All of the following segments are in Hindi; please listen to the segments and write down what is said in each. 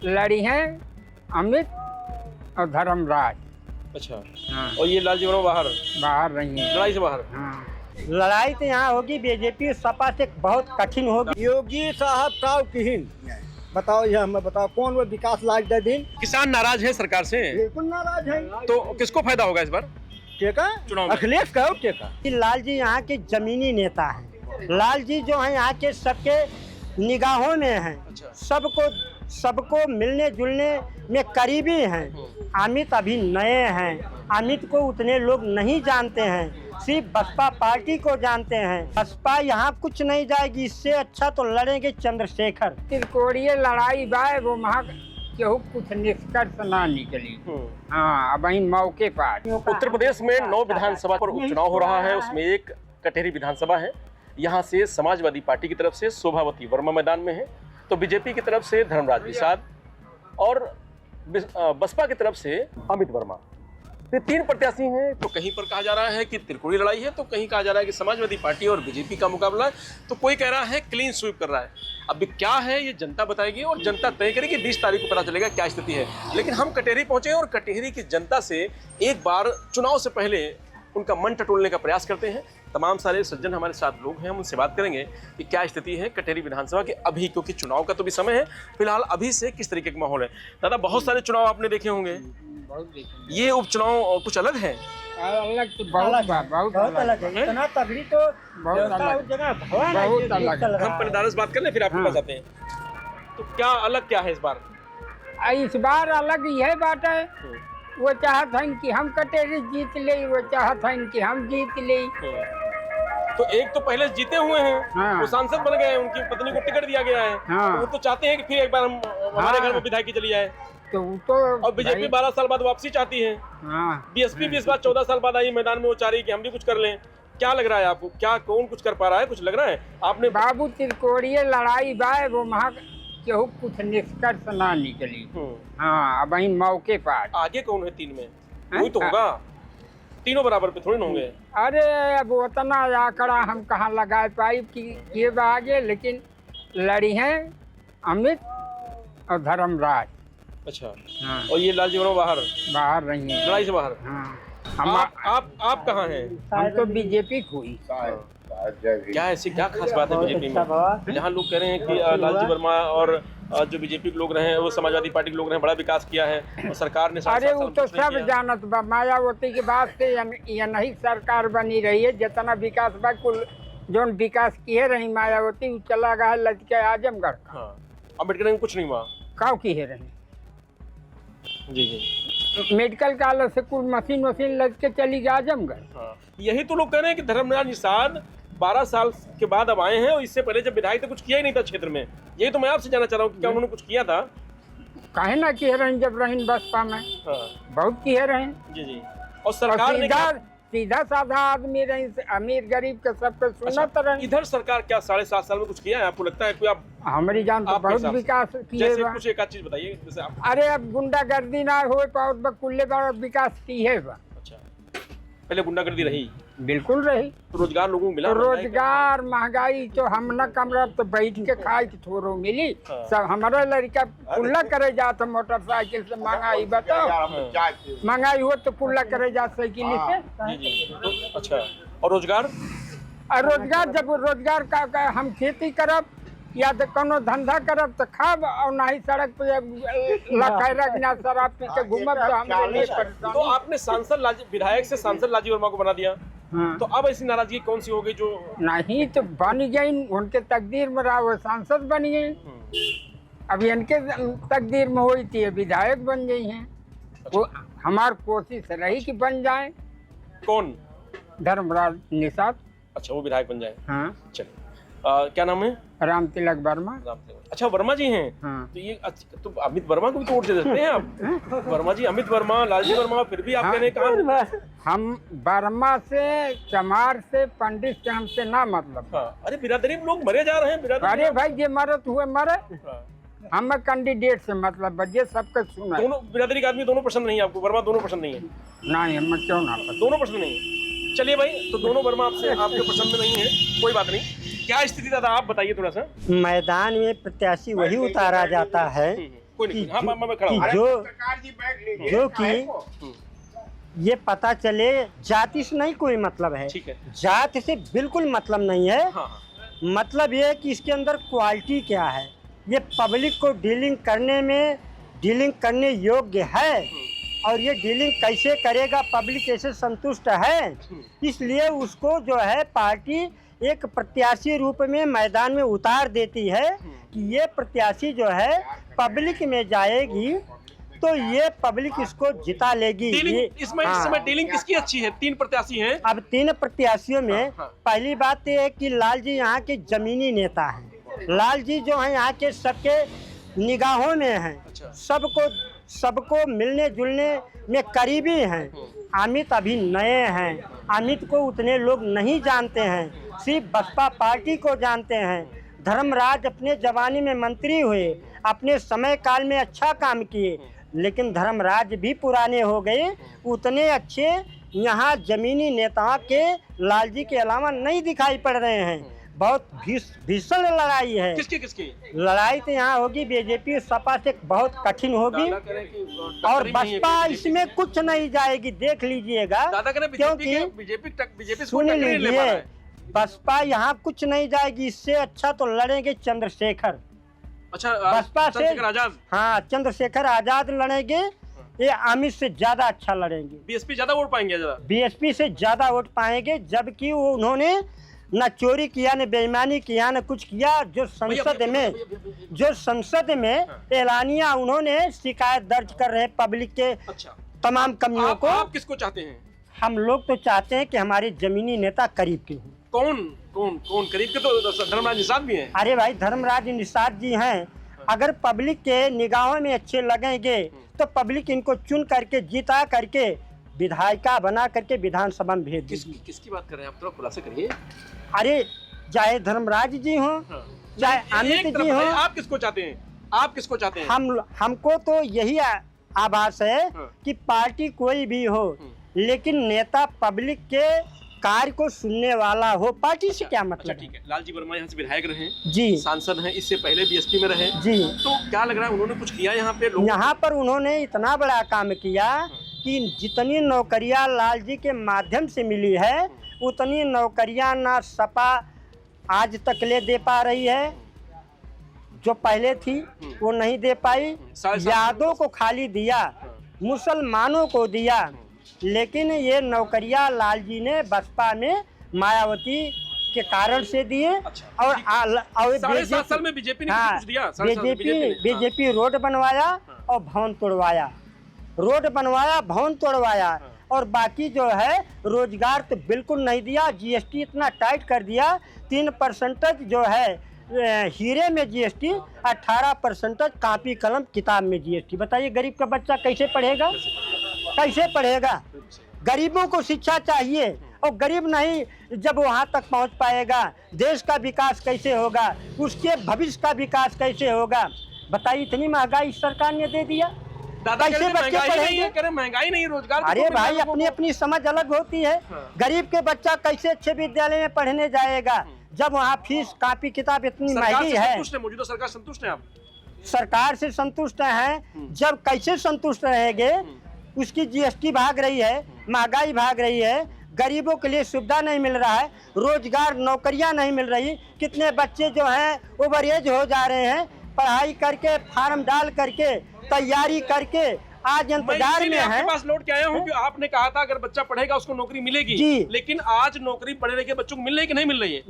लड़ी हैं अमित और धर्मराज। अच्छा। हाँ। और ये लालजी वर्मा बाहर बाहर रही हैं। लड़ाई से बाहर। हाँ। लड़ाई तो यहाँ होगी बीजेपी सपा से बहुत कठिन होगी। योगी साहब काव किहिन बताओ, ये हमें बताओ कौन वो विकास लाग दे दिन। किसान नाराज है सरकार से, बिल्कुल नाराज है। तो किसको फायदा होगा इस बार टेका चुनाव में? अखिलेश का टेका। लाल जी यहाँ के जमीनी नेता हैं। लाल जी जो है यहाँ के सबके निगाहों में हैं। अच्छा। सबको मिलने जुलने में करीबी हैं। अमित अभी नए हैं, अमित को उतने लोग नहीं जानते हैं, सिर्फ बसपा पार्टी को जानते हैं। बसपा यहाँ कुछ नहीं जाएगी, इससे अच्छा तो लड़ेंगे चंद्रशेखर। त्रिकोणीय लड़ाई बाय वो वहाँ केहू कुछ निष्कर्ष ना निकली। हाँ, अब वही मौके पर। उत्तर प्रदेश में 9 विधानसभा पर उपचुनाव हो रहा है, उसमें एक कटेरी विधानसभा है। यहाँ से समाजवादी पार्टी की तरफ से शोभावती वर्मा मैदान में है, तो बीजेपी की तरफ से धर्मराज निषाद और बसपा की तरफ से अमित वर्मा। ये 3 प्रत्याशी हैं। तो कहीं पर कहा जा रहा है कि त्रिकोणीय लड़ाई है, तो कहीं कहा जा रहा है कि समाजवादी पार्टी और बीजेपी का मुकाबला है, तो कोई कह रहा है क्लीन स्वीप कर रहा है। अभी क्या है ये जनता बताएगी और जनता तय करेगी। 20 तारीख को पता चलेगा क्या स्थिति है। लेकिन हम कटेरी पहुंचे और कटेरी की जनता से एक बार चुनाव से पहले उनका मन टटोलने का प्रयास करते हैं। तमाम सारे सज्जन हमारे साथ लोग हैं, हम उनसे बात करेंगे कि क्या स्थिति है कटेरी विधानसभा की अभी, क्योंकि चुनाव का तो भी समय है। फिलहाल अभी से किस तरीके का माहौल है। दादा, बहुत सारे चुनाव आपने देखे होंगे, ये उपचुनाव कुछ अलग है? अलग तो बहुत अलग है। इतना तगड़ी तो बहुत अलग, बहुत अलग। हम पहले बात कर लें फिर आपके पास आते हैं। तो क्या अलग क्या है इस बार? इस बार अलग यह बात है, वो चाहत है कि हम कटेरी जीत ले, वो चाहत है कि हम जीत ले। तो एक तो पहले जीते हुए हैं, हाँ। वो सांसद बन गए, उनकी पत्नी को टिकट दिया गया है। हाँ। तो वो तो चाहते हैं कि फिर एक बार हमारे घर में विधायकी चली जाए। तो और बीजेपी 12 साल बाद वापसी चाहती है। हाँ। बीएसपी भी इस बार 14 साल बाद आई मैदान में, वो चाह रही कि हम भी कुछ कर लें। क्या लग रहा है आपको, क्या कौन कुछ कर पा रहा है? कुछ लग रहा है आपने? बाबू, त्रिकोणीय लड़ाई बाय वो वहाँ केहू कुछ निष्कर्ष ना निकली। हाँ, अब वही मौके पर। आगे कौन है 3 में? कोई तो होगा, तीनों बराबर पे थोड़ी ना होंगे। अरे अब उतना आंकड़ा हम कहाँ लगा पाई कि ये आगे, लेकिन लड़ी हैं अमित और धर्मराज। अच्छा। हाँ। और ये लालजी वर्मा बाहर रही हैं। लड़ाई से बाहर। हाँ। आप कहाँ हैं? हम तो बीजेपी हुई। क्या ऐसी क्या खास बात है बीजेपी में, जहाँ लोग कह रहे हैं कि लालजी वर्मा और जो बीजेपी के लोग रहे, वो समाजवादी पार्टी के लोग रहे, बड़ा विकास किया है और सरकार ने? अरे वो तो सब जानत बा, मायावती के बाद से ये नहीं सरकार बनी रही है। जितना विकास बा कुल जो विकास किए रही मायावती, वो चला गया लटके आजमगढ़। हाँ। अम्बेडकर में कुछ नहीं हुआ। काव किए रही जी। मेडिकल कॉलेज से कुल मशीन लग के चली गई आजमगढ़। हाँ। यही तो लोग कह रहे हैं कि धर्मराज निषाद 12 साल के बाद अब आए हैं, और इससे पहले जब विधायक तो कुछ किया ही नहीं था क्षेत्र में। यही तो मैं आपसे जानना चाह रहा हूँ कि क्या उन्होंने कुछ किया था? काहे ना किए रहे जब रही बसपा में। हाँ। बहुत किए रहे। जी। और सरकार ने सीधा साधा आदमी रही, अमीर गरीब के सबके सुनत रहे। इधर सरकार क्या 7.5 साल में कुछ किया है आपको लगता है? कोई आप हमारी जान तो बहुत विकास किए। जैसे कुछ एक आध चीज बताइए जैसे आप। अरे अब गुंडागर्दी ना हो पाओ, कुल्ले बार विकास की है। अच्छा, पहले गुंडागर्दी रही? बिल्कुल रही। तो रोजगार लोगों को मिला? तो रोजगार, महंगाई तो हम न कमरा तो बैठ के खाए के थोड़ो मिली। सब हमारा लड़का कुल्ला करे जात मोटरसाइकिल से। महंगाई बताओ, महंगाई हो तो कुल्ला करे जात साइकिल से। जी। अच्छा, और रोजगार? रोजगार जब रोजगार का हम खेती करब या तो कोनो धंधा करब तो खाब, और ना ही सड़क पे ना शराब पी के घूमब तो हमारे लिए परेशानी। तो आपने सांसद विधायक से सांसद लालजी वर्मा को बना दिया। हाँ। तो अब ऐसी नाराजगी कौन सी हो गई जो? नहीं तो बन गई, उनके तकदीर में रहा, वो सांसद बन गई। अभी इनके तकदीर में हुई थी, विधायक बन गई हैं। वो हमारी कोशिश रही कि बन जाए। कौन? धर्मराज निषाद। अच्छा, वो विधायक बन जाए। हाँ। चलिए, क्या नाम है? राम तिलक वर्मा। अच्छा, वर्मा जी हैं। हाँ। तो ये तो अमित वर्मा को भी तो वोट दे देते हैं आप। वर्मा जी, अमित वर्मा, लालजी वर्मा, फिर भी आप कह रहे हैं कहाँ? हम वर्मा से, चमार से, पंडित से हमसे ना मतलब। हाँ। अरे बिरादरी में लोग मरे जा रहे हैं। अरे भाई ये मरत हुए मरे, हम कैंडिडेट से मतलब बजे सबके सुना। दोनों बिरादरी के आदमी दोनों पसंद नहीं है आपको? वर्मा दोनों पसंद नहीं है? नहीं, हम क्यों ना पसंद? दोनों पसंद नहीं है। चलिए भाई, तो दोनों वर्मा आपसे आपके पसंद में नहीं है, कोई बात नहीं। क्या स्थिति दादा आप बताइए थोड़ा सा। मैदान में प्रत्याशी वही उतारा जाता है कोई नहीं, हाँ मैं खड़ा हूँ। जो कि ये पता चले जाति से नहीं कोई मतलब है, ठीक है। जाति से बिल्कुल मतलब नहीं है। हाँ, मतलब ये है कि इसके अंदर क्वालिटी क्या है, ये पब्लिक को डीलिंग करने योग्य है, और ये डीलिंग कैसे करेगा, पब्लिक कैसे संतुष्ट है, इसलिए उसको जो है पार्टी एक प्रत्याशी रूप में मैदान में उतार देती है कि ये प्रत्याशी जो है पब्लिक में जाएगी तो ये पब्लिक इसको जिता लेगी। इस समय डीलिंग किसकी अच्छी है? 3 प्रत्याशी हैं। अब 3 प्रत्याशियों में हाँ। पहली बात ये है कि लाल जी यहाँ के जमीनी नेता हैं। लाल जी जो हैं यहाँ के सबके निगाहों में हैं, अच्छा। सबको मिलने जुलने में करीबी हैं। अमित अभी नए हैं, अमित को उतने लोग नहीं जानते हैं, सिर्फ बसपा पार्टी को जानते हैं। धर्मराज अपने जवानी में मंत्री हुए, अपने समय काल में अच्छा काम किए, लेकिन धर्मराज भी पुराने हो गए। उतने अच्छे यहाँ जमीनी नेताओं के लाल जी के अलावा नहीं दिखाई पड़ रहे हैं। बहुत भीषण लड़ाई है। किसकी लड़ाई तो यहाँ होगी बीजेपी सपा से बहुत कठिन होगी, और बसपा इसमें कुछ नहीं जाएगी, देख लीजिएगा। क्योंकि बीजेपी सुन लीजिए, बसपा यहाँ कुछ नहीं जाएगी। इससे अच्छा तो लड़ेंगे चंद्रशेखर। अच्छा, बसपा से आजाद। हाँ, चंद्रशेखर आजाद लड़ेंगे, ये अमित से ज्यादा अच्छा लड़ेंगे। बीएसपी ज्यादा वोट पाएंगे, बीएसपी से ज्यादा वोट पाएंगे, जबकि वो उन्होंने न चोरी किया, न बेईमानी किया, न कुछ किया। जो संसद में एलानिया उन्होंने शिकायत दर्ज कर रहे हैं पब्लिक के तमाम कमियों को। आप किसको चाहते हैं? हम लोग तो चाहते हैं कि हमारे जमीनी नेता करीब के हों। कौन करीब के? तो धर्मराज निषाद भी हैं। अरे भाई, धर्मराज निषाद जी हैं। अगर पब्लिक के निगाहों में अच्छे लगेंगे तो पब्लिक इनको चुन करके जिता करके विधायिका बना करके विधानसभा में भेज देगी। किसकी बात कर रहे हैं आप? थोड़ा खुलासा करिए। अरे चाहे धर्मराज जी हों, चाहे अमित जी हों। आप किसको चाहते हैं? हमको तो यही आभास है कि पार्टी कोई भी हो, लेकिन नेता पब्लिक के कार्य को सुनने वाला हो। पार्टी से क्या मतलब? ठीक है। लालजी वर्मा यहाँ से विधायक रहे जी, सांसद हैं, इससे पहले बीएसपी में रहे जी। तो क्या लग रहा है उन्होंने कुछ किया यहाँ पे? यहाँ पर उन्होंने इतना बड़ा काम किया कि जितनी नौकरियां लाल जी के माध्यम से मिली है, उतनी नौकरियां ना सपा आज तक ले दे पा रही है। जो पहले थी वो नहीं दे पाई। यादों को खाली दिया, मुसलमानों को दिया, लेकिन ये नौकरियां लाल जी ने बसपा में मायावती के कारण से दिए। और 7.5 साल में बीजेपी ने कुछ दिया? बीजेपी रोड बनवाया और भवन तोड़वाया, और बाकी जो है रोजगार तो बिल्कुल नहीं दिया। जीएसटी इतना टाइट कर दिया, 3% जो है हीरे में जीएसटी, 18% कॉपी कलम किताब में जीएसटी। बताइए गरीब का बच्चा कैसे पढ़ेगा? गरीबों को शिक्षा चाहिए, और गरीब नहीं जब वहाँ तक पहुँच पाएगा, देश का विकास कैसे होगा, उसके भविष्य का विकास कैसे होगा? बताइए, इतनी महंगाई सरकार ने दे दिया, कैसे बच्चे पढ़ेंगे? महंगाई नहीं, रोजगार। अरे भाई, अपनी समझ अलग होती है। गरीब के बच्चा कैसे अच्छे विद्यालय में पढ़ने जाएगा जब वहाँ फीस कॉपी किताब इतनी महंगी है? मौजूदा सरकार संतुष्ट है? आप सरकार से संतुष्ट हैं, जब कैसे संतुष्ट रहेंगे? उसकी जीएसटी भाग रही है, महंगाई भाग रही है, गरीबों के लिए सुविधा नहीं मिल रहा है, रोजगार नौकरियां नहीं मिल रही। कितने बच्चे जो हैं ओवर एज हो जा रहे हैं, पढ़ाई करके फार्म डाल करके तैयारी करके आज इंतजार में है। पास लौट के आया हूँ कि आपने कहा था अगर बच्चा पढ़ेगा उसको नौकरी मिलेगी जी, लेकिन आज नौकरी पढ़े लिखे बच्चों को मिल रही है कि नहीं मिल रही है?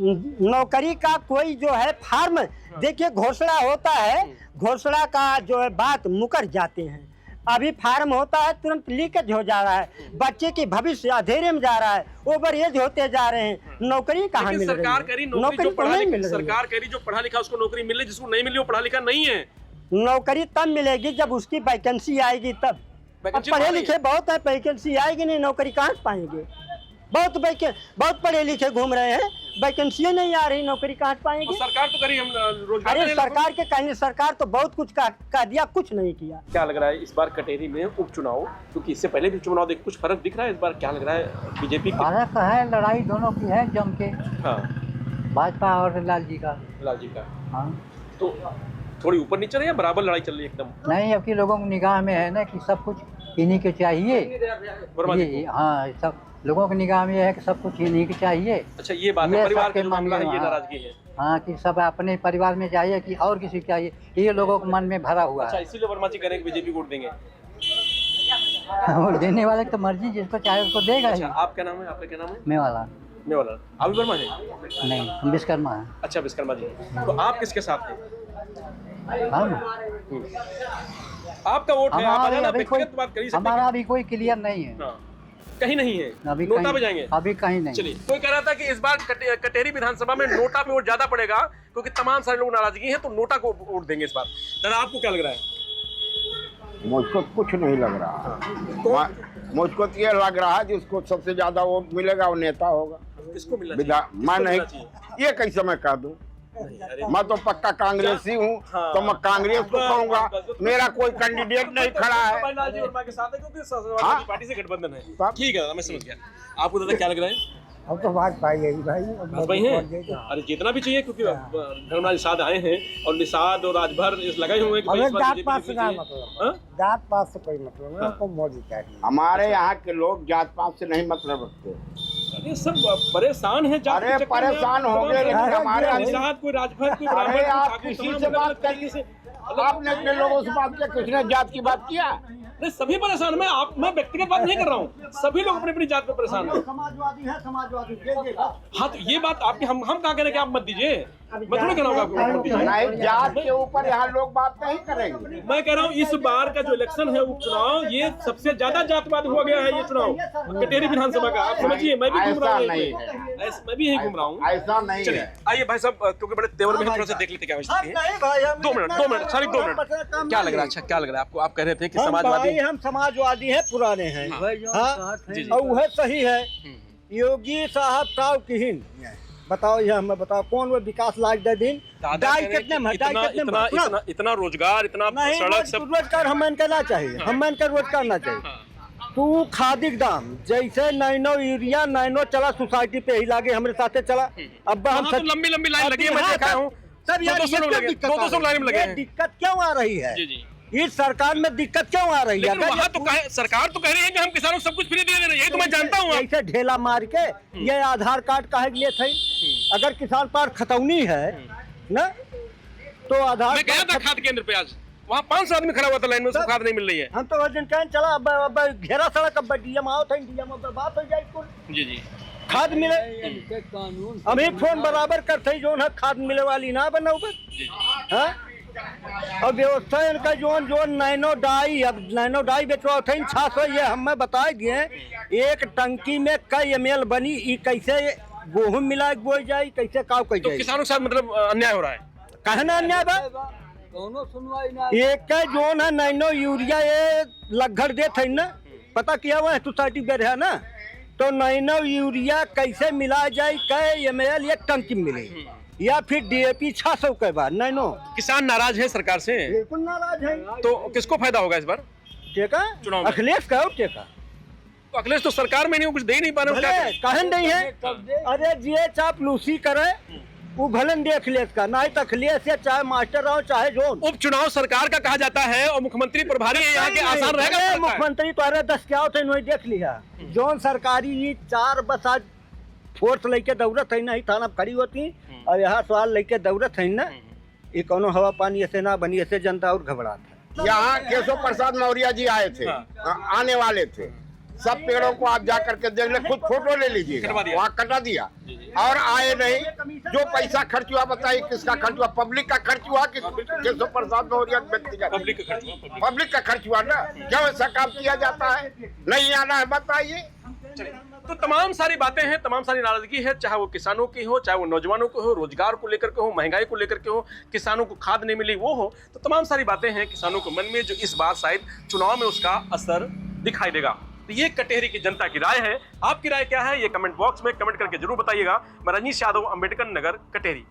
नौकरी का कोई जो है फार्म, देखिए घोषणा होता है, घोषणा का जो है बात मुकर जाते हैं। अभी फार्म होता है, तुरंत लीकेज हो जा रहा है, बच्चे की भविष्य अंधेरे में जा रहा है, ओवर एज होते जा रहे हैं। नौकरी कहाँ मिल रही है? सरकार करी नौकरी तो नहीं मिल रही। सरकार करी जो पढ़ा लिखा उसको नौकरी मिल रही, जिसको नहीं मिली वो पढ़ा लिखा नहीं है। नौकरी तब मिलेगी जब उसकी वैकेंसी आएगी तब। पढ़े लिखे बहुत है, वैकेंसी आएगी नहीं, नौकरी कहाँ से पाएंगे? बहुत पढ़े लिखे घूम रहे हैं, वैकेंसी नहीं आ रही, नौकरी कहाँ से पाएंगे? सरकार तो करी, हम रोजगार। अरे सरकार के कहने, सरकार तो बहुत कुछ कह दिया, कुछ नहीं किया। क्या लग रहा है इस बार कटेरी में उपचुनाव, क्योंकि इससे पहले भी चुनाव देख कुछ फर्क दिख रहा है इस बार? क्या लग रहा है बीजेपी? फर्क है, लड़ाई दोनों की है जम के। हाँ, भाजपा और लाल जी का। हाँ, तो थोड़ी ऊपर नीचे है या बराबर लड़ाई चल रही है एकदम? नहीं, अब की लोगों की निगाह में है ना कि सब कुछ इन्हीं के चाहिए। वर्मा जी ये हाँ, सब लोगों की निगाह में है कि सब कुछ इन्हीं के चाहिए। अच्छा, ये बात है, ये परिवार सबके का जो मामला है, मन में, ये हाँ। नाराजगी है। हाँ, कि सब अपने परिवार में चाहिए कि और किसी को चाहिए, ये लोगों के मन में भरा हुआ अच्छा, है। इसीलिए वर्मा जी कह रहे हैं कि बीजेपी वोट देंगे। और देने वाले की तो मर्जी, जिसको चाहे उसको देगा ही। अच्छा, आप क्या नाम है? आपका क्या नाम है? मैं वाला मेवाला। आप भी वर्मा है? नहीं, हम विश्वकर्मा है। अच्छा, विश्वकर्मा जी। तो आप किसके साथ हैं? हम आपका वोट है, आप आ हमारे जाना, अभी कोई व्यक्तिगत बात कर ही सकते हमारा हैं। अभी कोई क्लियर नहीं है। हाँ, कहीं नहीं है, अभी नोटा कहीं- बजाएंगे। अभी कहीं नहीं। चलिए, कोई कह रहा था कि इस बार कटेरी विधानसभा में नोटा पे वोट ज्यादा पड़ेगा क्योंकि तमाम सारे लोग नाराजगी है, तो नोटा को वोट देंगे इस बार। दादा, आपको क्या लग रहा है? मुझको कुछ नहीं लग रहा। मुझको तो ये लग रहा है जिसको सबसे ज्यादा वोट मिलेगा वो नेता होगा। किसको मिलना विधान चाहिए? मैं किसको नहीं, मिलना चाहिए? ये कैसे मैं कह दूं? अरे, मैं तो पक्का कांग्रेसी हूँ, हाँ। तो मैं कांग्रेस को कहूंगा। मेरा कोई कैंडिडेट नहीं खड़ा है। भाई जी वर्मा के साथ है क्योंकि हाँ। समाजवादी पार्टी से गठबंधन है। तब- ठीक है दादा, मैं समझ गया। आपको दादा क्या लग रहा है? अब तो भाजपा यही भाई। भाई हैं? अरे जितना भी चाहिए, क्योंकि धर्मराज निषाद आए हैं और निषाद और राजभर इस लगे हुए हैं कि भाई इस हमें बार जात बीजेपी पात से जीतनी क्या चाहिए। मतलब हाँ? है? जात पात से कोई मतलब नहीं, हमको मोदी चाहिए। हमारे यहाँ के लोग जात पात से नहीं मतलब रखते। अरे सब परेशान है जात अरे के चक्कर में। परेशान हो गए, लेकिन तमाम हमारे कोई निषाद, कोई राजभर, कोई अरे ब्राह्मण, कोई आप ठाकुर, किसी तमाम से अलग-अलग बात तरीके से आपने अपने लोगों से बात किया, किसने जात की बात किया? नहीं, सभी परेशान। मैं व्यक्तिगत बात नहीं कर रहा हूँ, सभी लोग अपनी अपनी जात पे परेशान हैं। समाजवादी है, समाजवादी हाँ, तो ये बात आपकी हम कहाँ कह रहे हैं कि आप मत दीजिए। मैं थोड़ी कह रहा हूँ आपको वोट दीजिए। नहीं, जात के ऊपर यहाँ लोग बात नहीं करेंगे। मैं कह रहा हूँ इस बार का जो इलेक्शन है, उपचुनाव, ये सबसे ज्यादा जातवाद हुआ गया है ये चुनाव कटेरी विधानसभा का। आप समझिए, मैं भी घूम रहा ऐसा हूँ, नहीं है। मैं भी यही घूम रहा हूँ। ऐसा नहीं चलिए, है। आइए भाई साहब, क्योंकि बड़े तेवर में है, थोड़ा सा देख लेते क्या स्थिति है। 2 मिनट, सारी 2 मिनट। क्या लग रहा है? अच्छा, क्या लग रहा है आपको? आप कह रहे थे कि समाजवादी। हम समाजवादी हैं, पुराने हैं। हाँ? जी, जी। और वह सही है। योगी साहब ताव किहिन बताओ, ये हमें बताओ कौन वो विकास लाख दे दिन दादा दाई कह रहे हैं कितने कि इतना रोजगार, इतना नहीं, सड़क सब। रोजगार हम करना चाहिए, हम कर रोजगार ना चाहिए। तू खादी के दाम जैसे नैनो यूरिया नैनो चला सोसाइटी पे ही लागे हमारे साथे चला। अब हम वहाँ तो लंबी लंबी लाइन लगी है, मैं देखा हूँ। सर यार, 200 लोग लगे, 200 लाइन में लगे हैं। दिक्कत क्यों आ रही है? जी, जी। इस सरकार में दिक्कत क्यों आ रही है? लेकिन वहाँ तो सरकार तो कह रही है कि हम किसानों को सब कुछ फ्री दे रहे हैं, यही तो मैं जानता हूँ। ऐसे ढेला मार के ये आधार कार्ड काहे के लिए थे? अगर किसान पार खतौनी है ना, तो आधार मैं गया था खाद केंद्र पे आज, वहाँ 500 आदमी खड़ा हुआ था लाइन में, उसको खाद नहीं मिल रही है। हम तो अर्जेंट कहें चला अब घेरा सड़क अब डीएम आओ था, डीएम अब बात हो जाए कुल जी, जी। खाद मिले। अभी फोन बराबर करते जो है खाद मिले वाली ना बनाओ हाँ। और व्यवस्था इनका जोन नैनो डाई, अब नैनो डाई बेचवा थे 600, ये हमें बता दिए एक टंकी में कई ml बनी, ये कैसे गेहूं मिला के बोई जाए, कैसे काव कई तो जाए? किसानों के साथ मतलब अन्याय हो रहा है। कहना अन्याय बा एक का जोन है नैनो यूरिया, ये लगभग दे थे ना, पता किया हुआ है सोसाइटी पे है ना, तो नैनो यूरिया कैसे मिला जाए, कई ml एक टंकी मिले, या फिर DAP 600 के बाद नैनो। किसान नाराज है सरकार से, बिल्कुल नाराज है। तो किसको फायदा होगा इस बार टेका चुनाव में? अखिलेश का हो टेका, तो अखिलेश तो सरकार में नहीं, वो कुछ दे ही नहीं पा रहे, क्या भले करें? कहन नहीं है। अरे जे चापलूसी करे वो भलन दे अखिलेश का, नहीं तो अखिलेश या चाहे मास्टर रहो चाहे जोन। उपचुनाव सरकार का कहा जाता है और मुख्यमंत्री प्रभारी है यहाँ के, आसान रहेगा अरे लगता है। मुख्यमंत्री तो अरे 10 क्या होते वही देख लिया, जोन सरकारी ये 4 बस आज फोर्स लेके दौड़त है ना, ही थाना खड़ी होती और यहाँ सवाल लेके दौड़त है ना, ये कोनो हवा पानी ऐसे ना बनी, ऐसे जनता और घबराता है। यहाँ केशव प्रसाद मौर्य जी आए थे, आने वाले थे। सब पेड़ों को आप जा करके देख ले, खुद फोटो ले लीजिए, वहाँ कटा दिया और आए नहीं। जो पैसा खर्च हुआ बताइए किसका खर्च हुआ? पब्लिक का खर्च हुआ कि केशव प्रसाद मौर्य व्यक्ति का? पब्लिक का खर्च हुआ, पब्लिक का खर्च हुआ ना। क्यों ऐसा काम किया जाता है? नहीं आना है बताइए। तो तमाम सारी बातें हैं, तमाम सारी नाराजगी है, चाहे वो किसानों की हो, चाहे वो नौजवानों को हो, रोजगार को लेकर के हो, महंगाई को लेकर के हो, किसानों को खाद नहीं मिली वो हो, तो तमाम सारी बातें हैं किसानों के मन में, जो इस बार शायद चुनाव में उसका असर दिखाई देगा। तो ये कटेरी की जनता की राय है। आपकी राय क्या है ये कमेंट बॉक्स में कमेंट करके जरूर बताइएगा। मैं रजनीश यादव, अंबेडकर नगर, कटेरी।